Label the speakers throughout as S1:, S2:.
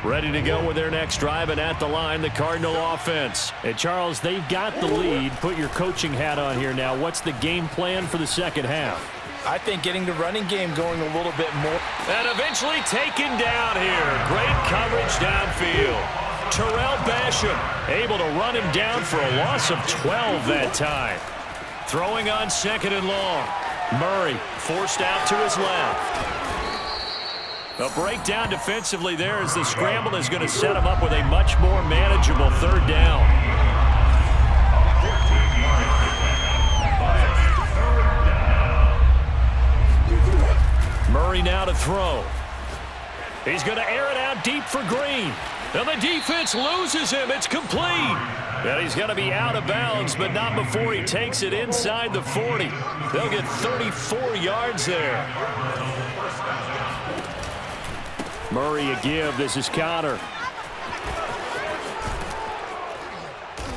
S1: Ready to go with their next drive, and at the line, the Cardinal offense. And Charles, they've got the lead. Put your coaching hat on here now. What's the game plan for the second half?
S2: I think getting the running game going a little bit more.
S1: And eventually taken down here. Great coverage downfield. Terrell Basham able to run him down for a loss of 12 that time. Throwing on second and long. Murray forced out to his left. A breakdown defensively there as the scramble is going to set him up with a much more manageable third down. Murray now to throw. He's going to air it out deep for Green. And the defense loses him. It's complete. And he's going to be out of bounds, but not before he takes it inside the 40. They'll get 34 yards there. Murray a give. This is Connor.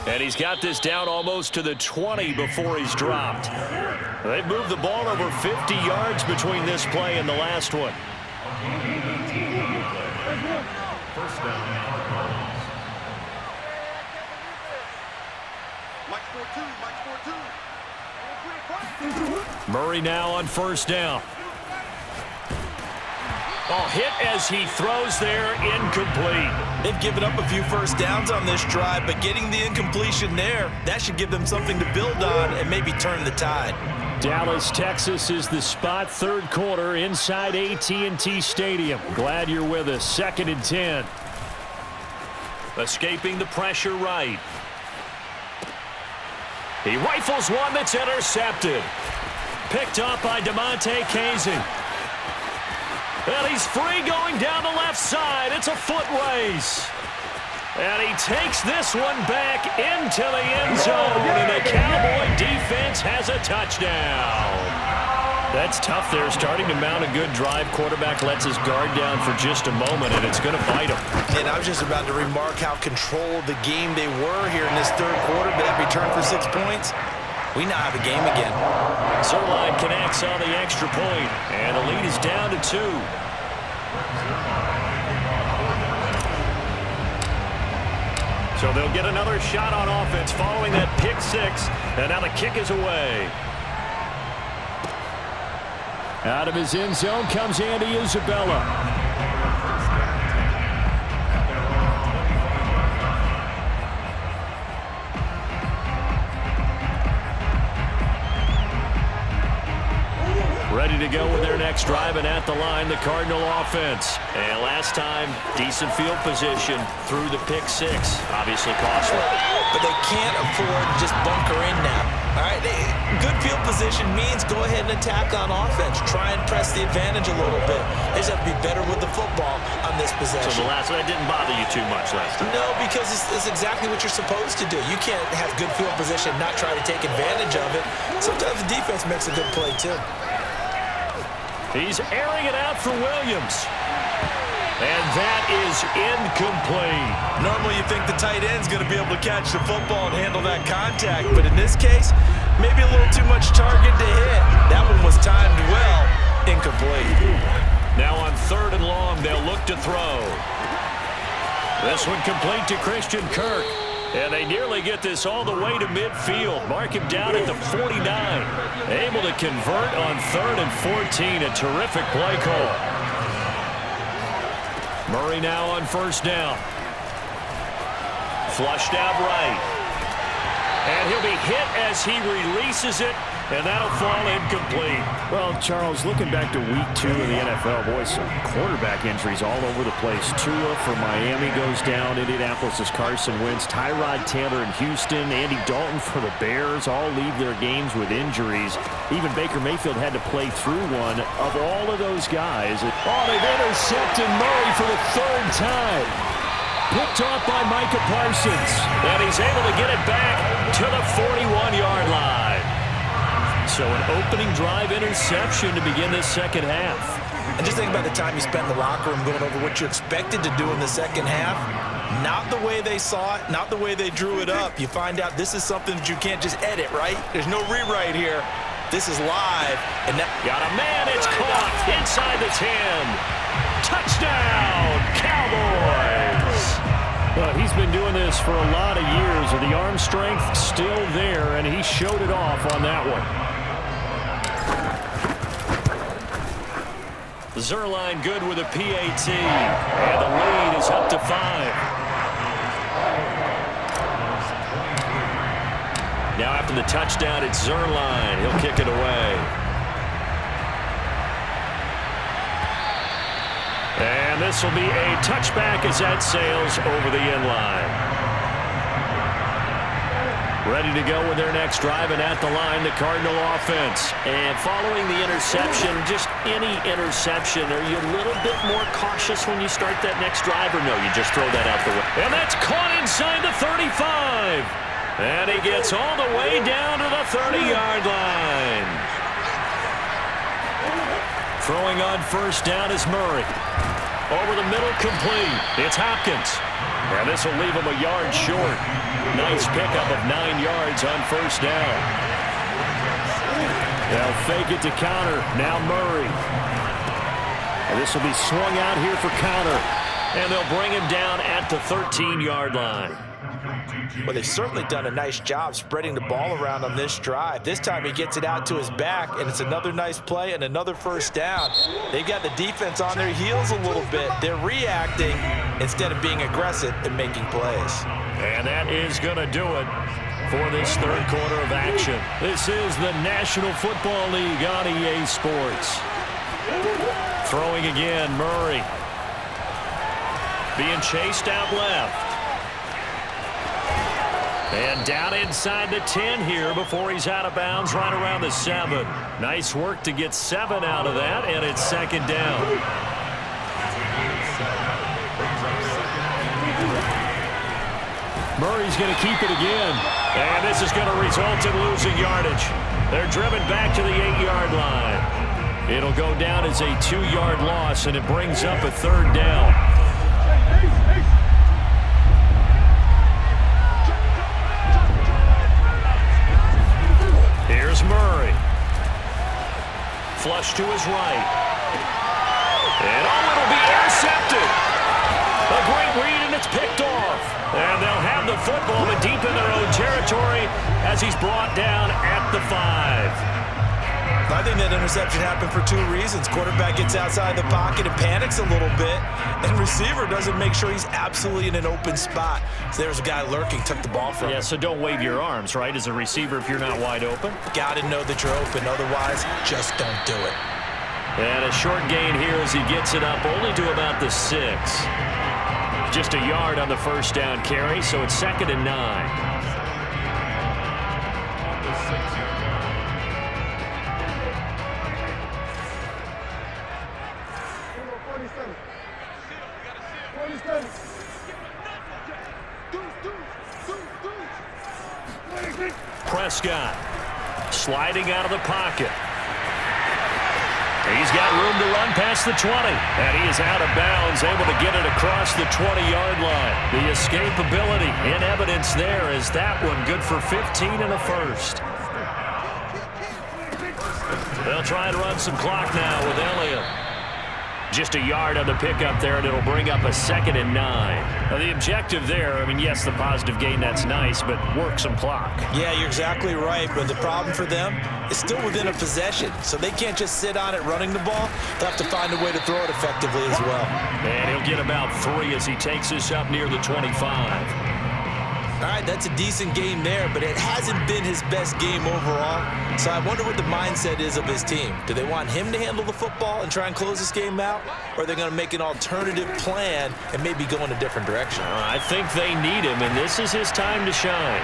S1: And he's got this down almost to the 20 before he's dropped. They've moved the ball over 50 yards between this play and the last one.
S3: First down.
S1: Murray now on first down. Oh, hit as he throws there, incomplete.
S2: They've given up a few first downs on this drive, but getting the incompletion there, that should give them something to build on and maybe turn the tide.
S1: Dallas, Texas is the spot, third quarter inside AT&T Stadium. Glad you're with us. 2nd and 10. Escaping the pressure right. He rifles one that's intercepted. Picked up by DeMonte Casey. And he's free going down the left side. It's a foot race. And he takes this one back into the end zone. And the Cowboy defense has a touchdown. That's tough there. Starting to mount a good drive. Quarterback lets his guard down for just a moment, and it's going to bite him.
S2: And I was just about to remark how controlled the game they were here in this third quarter. But that return for 6 points, we now have a game again.
S1: Zerline connects on the extra point, and the lead is down to 2. So they'll get another shot on offense following that pick 6, and now the kick is away. Out of his end zone comes Andy Isabella. Ready to go with their next drive, and at the line, the Cardinal offense. And last time, decent field position through the pick 6. Obviously costly.
S2: But they can't afford to just bunker in now. All right, good field position means go ahead and attack on offense. Try and press the advantage a little bit. They just have to be better with the football on this possession.
S1: So the last one, that didn't bother you too much last time?
S2: No, because it's exactly what you're supposed to do. You can't have good field position, not try to take advantage of it. Sometimes the defense makes a good play, too.
S1: He's airing it out for Williams. And that is incomplete.
S2: Normally you think the tight end's going to be able to catch the football and handle that contact. But in this case, maybe a little too much target to hit. That one was timed well. Incomplete.
S1: Now on 3rd and long, they'll look to throw. This one complete to Christian Kirk. And they nearly get this all the way to midfield. Mark him down at the 49. Able to convert on 3rd and 14. A terrific play call. Murray now on first down. Flushed out right. And he'll be hit as he releases it. And that'll fall incomplete. Well, Charles, looking back to week 2 of the NFL, boy, some quarterback injuries all over the place. Tua for Miami goes down. Indianapolis is Carson Wentz. Tyrod Taylor in Houston. Andy Dalton for the Bears all leave their games with injuries. Even Baker Mayfield had to play through one. Of all of those guys, they've intercepted Murray for the 3rd time. Picked off by Micah Parsons. And he's able to get it back to the 41-yard line. So an opening drive interception to begin this second half.
S2: And just think about the time you spent in the locker room going over what you expected to do in the second half. Not the way they saw it, not the way they drew it up. You find out this is something that you can't just edit, right? There's no rewrite here. This is live. And that
S1: got a man, it's caught inside the 10. Touchdown, Cowboys! been doing this for a lot of years, and the arm strength still there, and he showed it off on that one. Zerline good with a PAT, and the lead is up to 5. Now after the touchdown, it's Zerline. He'll kick it away. And this will be a touchback as that sails over the end line. Ready to go with their next drive, and at the line, the Cardinal offense. And following the interception, just any interception, are you a little bit more cautious when you start that next drive, or no, you just throw that out the way? And that's caught inside the 35. And he gets all the way down to the 30-yard line. Throwing on first down is Murray. Over the middle, complete. It's Hopkins. And this will leave him a yard short. Nice pickup of 9 yards on first down. They'll fake it to counter. Now Murray. And this will be swung out here for counter. And they'll bring him down at the 13-yard line.
S2: Well, they've certainly done a nice job spreading the ball around on this drive. This time he gets it out to his back, and it's another nice play and another first down. They've got the defense on their heels a little bit. They're reacting instead of being aggressive and making plays.
S1: And that is going to do it for this third quarter of action. This is the National Football League on EA Sports. Throwing again, Murray. Being chased out left. And down inside the 10 here before he's out of bounds right around the 7. Nice work to get 7 out of that, and it's second down. Murray's going to keep it again. And this is going to result in losing yardage. They're driven back to the 8-yard line. It'll go down as a 2-yard loss, and it brings up a third down. Here's Murray. Flush to his right. And it'll be intercepted. A great read, and it's picked off. And they'll have the football, but deep in their own territory as he's brought down at the 5.
S2: I think that interception happened for 2 reasons. Quarterback gets outside the pocket and panics a little bit, and receiver doesn't make sure he's absolutely in an open spot. So there's a guy lurking, took the ball from him.
S1: Yeah, so don't wave your arms, right, as a receiver if you're not wide open.
S2: Got to know that you're open. Otherwise, just don't do it.
S1: And a short gain here as he gets it up only to about the 6. Just a yard on the first down carry, so it's 2nd and 9. Prescott sliding out of the pocket. He's got room to run past the 20. And he is out of bounds, able to get it across the 20-yard line. The escapability in evidence there is that one good for 15 and a first. They'll try and run some clock now with Elliott. Just a yard on the pickup there, and it'll bring up a 2nd and 9. Now, the objective there, I mean, yes, the positive gain, that's nice, but work some clock.
S2: Yeah, you're exactly right, but the problem for them is still within a possession, so they can't just sit on it running the ball. They'll have to find a way to throw it effectively as well.
S1: And he'll get about 3 as he takes this up near the 25.
S2: All right, that's a decent game there, but it hasn't been his best game overall. So I wonder what the mindset is of his team. Do they want him to handle the football and try and close this game out? Or are they going to make an alternative plan and maybe go in a different direction?
S1: I think they need him, and this is his time to shine.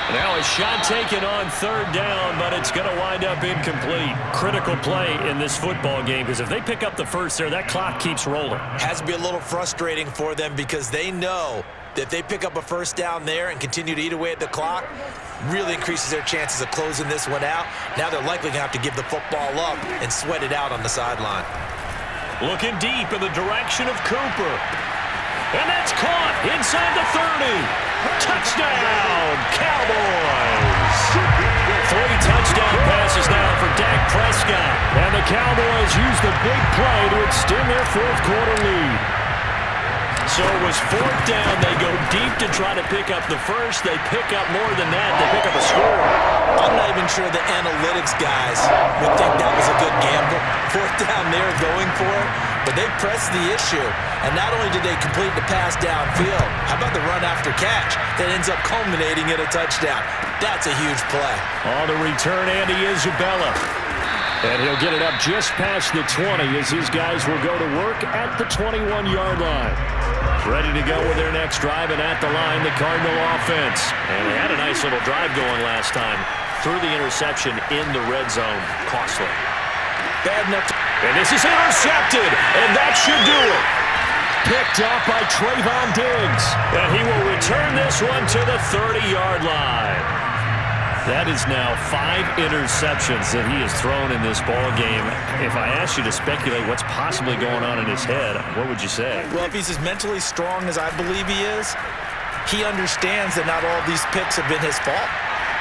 S1: Now a shot taken on third down, but it's going to wind up incomplete. Critical play in this football game, because if they pick up the first there, that clock keeps rolling.
S2: Has to be a little frustrating for them because they know that if they pick up a first down there and continue to eat away at the clock, really increases their chances of closing this one out. Now they're likely going to have to give the football up and sweat it out on the sideline.
S1: Looking deep in the direction of Cooper. And that's caught inside the 30. Touchdown, Cowboys! 3 touchdown passes now for Dak Prescott. And the Cowboys use the big play to extend their fourth quarter lead. So it was fourth down. They go deep to try to pick up the first. They pick up more than that. They pick up a score.
S2: I'm not even sure the analytics guys would think that was a good gamble. Fourth down there going for it. But they pressed the issue. And not only did they complete the pass downfield, how about the run after catch that ends up culminating in a touchdown? That's a huge play.
S1: On the return, Andy Isabella. And he'll get it up just past the 20 as his guys will go to work at the 21-yard line. Ready to go with their next drive, and at the line, the Cardinal offense. And they had a nice little drive going last time. Threw the interception in the red zone. Costly.
S2: Bad enough.
S1: And this is intercepted, and that should do it. Picked up by Trayvon Diggs. And he will return this one to the 30-yard line. That is now 5 interceptions that he has thrown in this ball game. If I asked you to speculate what's possibly going on in his head, what would you say?
S2: Well, if he's as mentally strong as I believe he is, he understands that not all these picks have been his fault.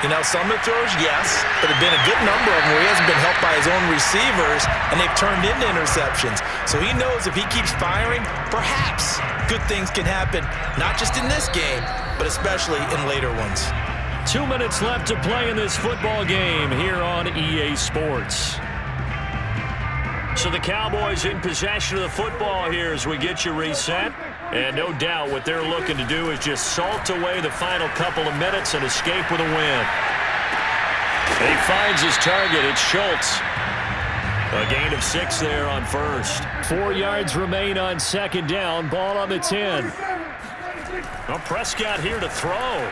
S2: You know, some of the throws, yes, but there have been a good number of them where he hasn't been helped by his own receivers, and they've turned into interceptions. So he knows if he keeps firing, perhaps good things can happen, not just in this game, but especially in later ones.
S1: 2 minutes left to play in this football game here on EA Sports. So the Cowboys in possession of the football here as we get you reset. And no doubt what they're looking to do is just salt away the final couple of minutes and escape with a win. And he finds his target. It's Schultz. A gain of 6 there on first. 4 yards remain on second down. Ball on the 10. Well, Prescott here to throw.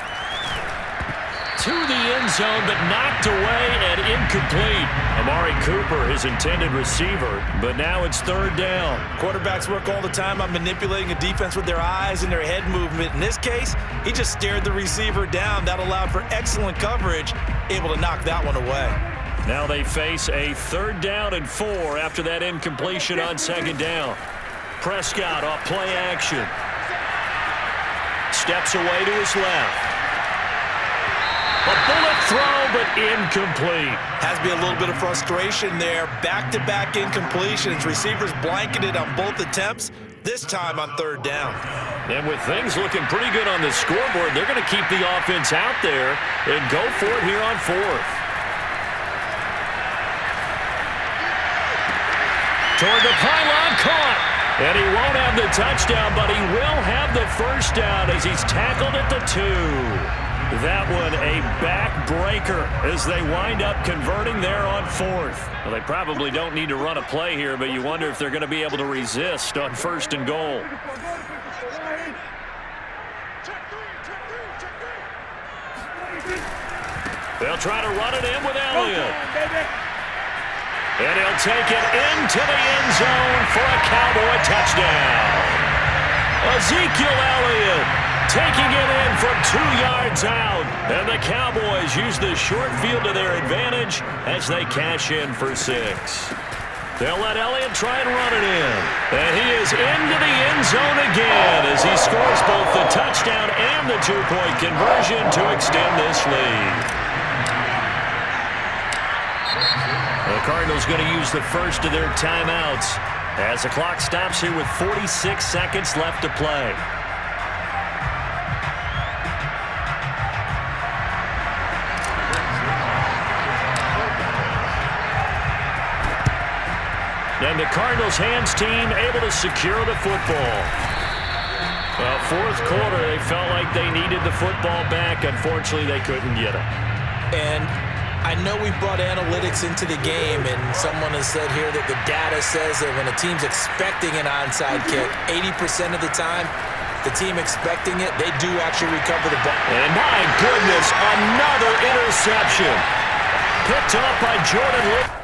S1: To the end zone, but knocked away and incomplete. Amari Cooper, his intended receiver, but now it's third down.
S2: Quarterbacks work all the time on manipulating a defense with their eyes and their head movement. In this case, he just stared the receiver down. That allowed for excellent coverage, able to knock that one away.
S1: Now they face a third down and 4 after that incompletion on second down. Prescott off play action. Steps away to his left. A bullet throw, but incomplete.
S2: Has to be a little bit of frustration there. Back-to-back incompletions. Receivers blanketed on both attempts, this time on third down.
S1: And with things looking pretty good on the scoreboard, they're going to keep the offense out there and go for it here on fourth. Toward the pylon, caught. And he won't have the touchdown, but he will have the first down as he's tackled at the 2. That one a backbreaker as they wind up converting there on fourth. Well, they probably don't need to run a play here, but you wonder if they're going to be able to resist on first and goal. They'll try to run it in with Elliott. And he'll take it into the end zone for a Cowboy touchdown. Ezekiel Elliott taking it in from 2 yards out. And the Cowboys use the short field to their advantage as they cash in for 6. They'll let Elliott try and run it in. And he is into the end zone again as he scores both the touchdown and the 2-point conversion to extend this lead. The Cardinals going to use the first of their timeouts as the clock stops here with 46 seconds left to play. And the Cardinals hands team able to secure the football. Well, fourth quarter, they felt like they needed the football back. Unfortunately, they couldn't get it.
S2: And I know we brought analytics into the game, and someone has said here that the data says that when a team's expecting an onside kick, 80% of the time, the team expecting it, they do actually recover the ball.
S1: And my goodness, another interception. Picked off by Jordan Lewis.